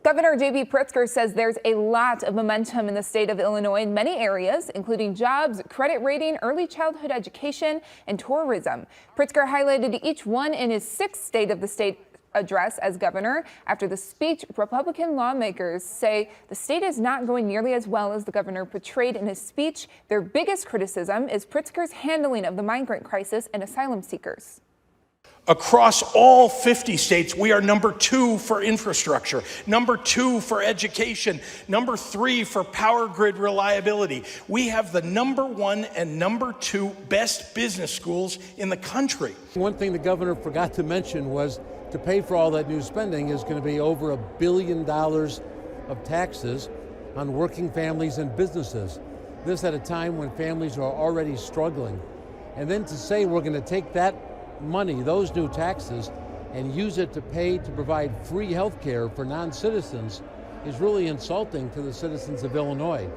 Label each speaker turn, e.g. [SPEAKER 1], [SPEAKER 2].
[SPEAKER 1] Governor J.B. Pritzker says there's a lot of momentum in the state of Illinois in many areas, including jobs, credit rating, early childhood education, and tourism. Pritzker highlighted each one in his sixth State of the State address as governor. After the speech, Republican lawmakers say the state is not going nearly as well as the governor portrayed in his speech. Their biggest criticism is Pritzker's handling of the migrant crisis and asylum seekers.
[SPEAKER 2] Across all 50 states, we are number 2 for infrastructure, number 2 for education, number 3 for power grid reliability. We have the number 1 and number 2 best business schools in the country.
[SPEAKER 3] One thing the governor forgot to mention was to pay for all that new spending is going to be over $1 billion of taxes on working families and businesses. This at a time when families are already struggling. And then to say we're going to take that money, those new taxes, and use it to provide free health care for non-citizens is really insulting to the citizens of Illinois.